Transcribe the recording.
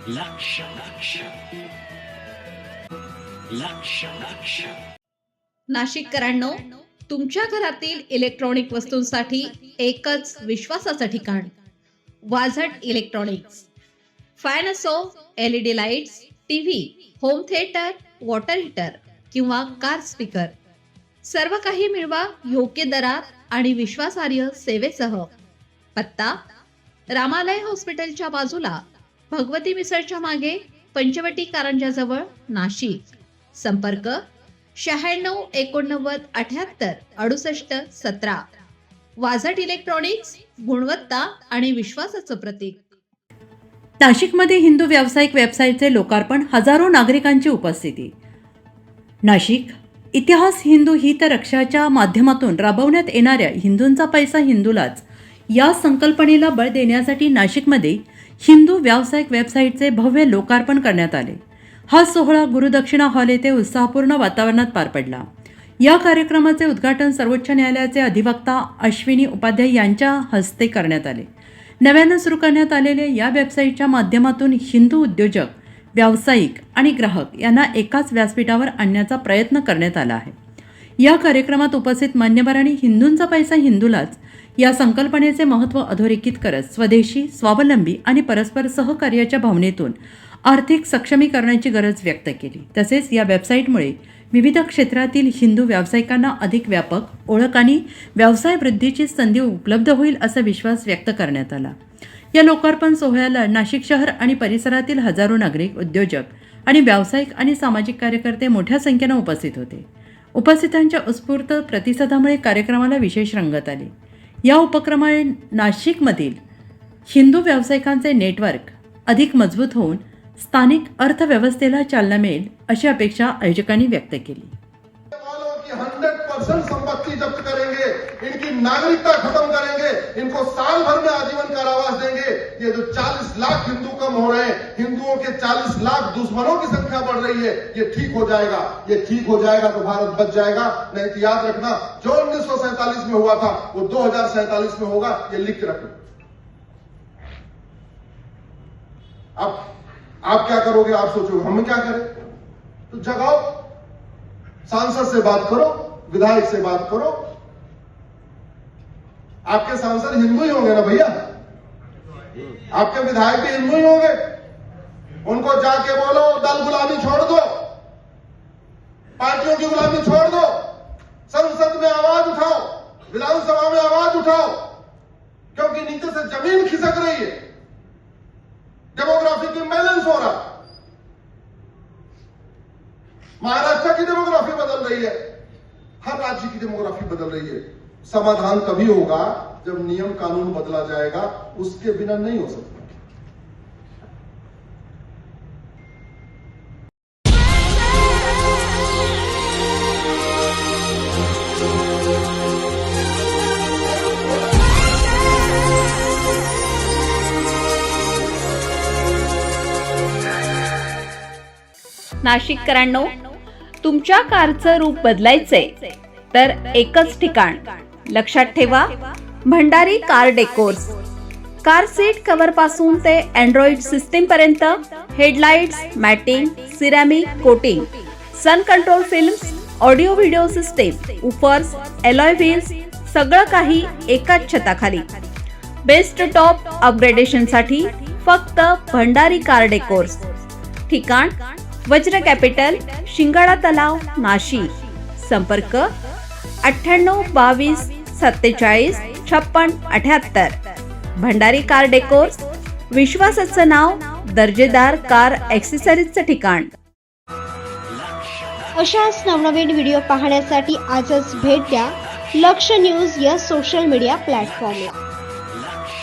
लक्ष लक्ष लक्ष लक्ष नाशिककरांनो, तुमच्या घरातील इलेक्ट्रॉनिक वस्तूंसाठी एकच विश्वासाचं ठिकाण वाझट इलेक्ट्रॉनिक्स. फॅन असो, LED lights, TV, home theatre, water heater किंवा कार स्पीकर, सर्व काही मिळवा योग्य दरात आणि विश्वासार्ह सेवेसह. पत्ता: रामालय हॉस्पिटलच्या बाजूला, भगवती मिसळच्या मागे, पंचवटी कारंजाजवळ, नाशिक. संपर्क: 96 89 78 68 17. वाझट इलेक्ट्रॉनिक्स, गुणवत्ता आणि विश्वासाचं प्रतीक. नाशिकमध्ये हिंदू व्यावसायिक वेबसाईटचे लोकार्पण, हजारो नागरिकांची उपस्थिती. नाशिक इतिहास हिंदू हितरक्षाच्या माध्यमातून राबवण्यात येणाऱ्या हिंदूंचा पैसा हिंदूलाच या संकल्पनेला बळ देण्यासाठी नाशिकमध्ये हिंदू व्यावसायिक वेबसाईटचे भव्य लोकार्पण करण्यात आले. हा सोहळा गुरुदक्षिणा हॉल येथे उत्साहपूर्ण वातावरणात पार पडला. या कार्यक्रमाचे उद्घाटन सर्वोच्च न्यायालयाचे अधिवक्ता अश्विनी उपाध्याय यांच्या हस्ते करण्यात आले. नव्यानं सुरू करण्यात आलेल्या या वेबसाईटच्या माध्यमातून हिंदू उद्योजक, व्यावसायिक आणि ग्राहक यांना एकाच व्यासपीठावर आणण्याचा प्रयत्न करण्यात आला आहे. या कार्यक्रमात उपस्थित मान्यवरांनी हिंदूंचा पैसा हिंदूलाच या संकल्पनेचे महत्त्व अधोरेखित करत स्वदेशी, स्वावलंबी आणि परस्पर सहकार्याच्या भावनेतून आर्थिक सक्षमीकरणाची गरज व्यक्त केली. तसेच या वेबसाईटमुळे विविध क्षेत्रातील हिंदू व्यावसायिकांना अधिक व्यापक ओळख आणि व्यवसाय वृद्धीची संधी उपलब्ध होईल असा विश्वास व्यक्त करण्यात आला. या लोकार्पण सोहळ्याला नाशिक शहर आणि परिसरातील हजारो नागरिक, उद्योजक आणि व्यावसायिक आणि सामाजिक कार्यकर्ते मोठ्या संख्येने उपस्थित होते. उपस्थितांच्या उत्स्फूर्त प्रतिसादामुळे कार्यक्रमाला विशेष रंगत आली. या उपक्रमामुळे नाशिकमधील हिंदू व्यावसायिकांचे नेटवर्क अधिक मजबूत होऊन स्थानिक अर्थव्यवस्थेला चालना मिळेल अशी अपेक्षा आयोजकांनी व्यक्त केली. 100% संपत्ति जब्त करेंगे, इनकी नागरिकता खत्म करेंगे, इनको साल भर में आजीवन कारावास देंगे. ये जो 40 लाख हिंदू कम हो रहे हैं, हिंदुओं के 40 लाख दुश्मनों की संख्या बढ़ रही है, ये ठीक हो जाएगा. ये ठीक हो जाएगा तो भारत बच जाएगा. नहीं तो याद रखना, जो 1947 में हुआ था वो 2047 में होगा. ये लिख के रखो. अब आप क्या करोगे, आप सोचोगे हम क्या करें. तो जगाओ, सांसद से बात करो, विधायक से बात करो. आपके सांसद हिंदू ही होंगे ना भैया, आपके विधायक भी हिंदू ही होंगे. उनको जाके बोलो दल गुलामी छोड़ दो, पार्टियों की गुलामी छोड़ दो, संसद में आवाज उठाओ, विधानसभा में आवाज उठाओ, क्योंकि नीचे से जमीन खिसक रही है. डेमोग्राफिक इम्बैलेंस हो रहा. महाराष्ट्र की डेमोग्राफी बदल रही है, हर राज्य की डेमोग्राफी बदल रही है. समाधान तभी होगा जब नियम कानून बदला जाएगा, उसके बिना नहीं हो सकता. नाशिककरांनो, तुमच्या कारचं रूप बदलायचंय तर एकच ठिकाण. लक्षात ठेवा, Bhandari car decors. Car seat cover पासून ते अँड्रॉइड सिस्टीम पर्यंत, headlights, matting, ceramic coating, sun control films, audio video system, woofers, alloy wheels, सगळं काही एकाच छताखाली. बेस्ट टॉप अपग्रेडेशनसाठी फक्त भंडारी कार डेकोर्स. ठिकाण: वज्र कॅपिटल, शिंगाळा तलाव, नाशिक. संपर्क: 98 22 47 56 78. भंडारी कार डेकोर्स, विश्वासाचं नाव, दर्जेदार कार ॲक्सेसरीजचं ठिकाण. अशाच नवनवीन व्हिडिओ पाहण्यासाठी आजच भेट द्या लक्ष न्यूज या सोशल मीडिया प्लॅटफॉर्मला.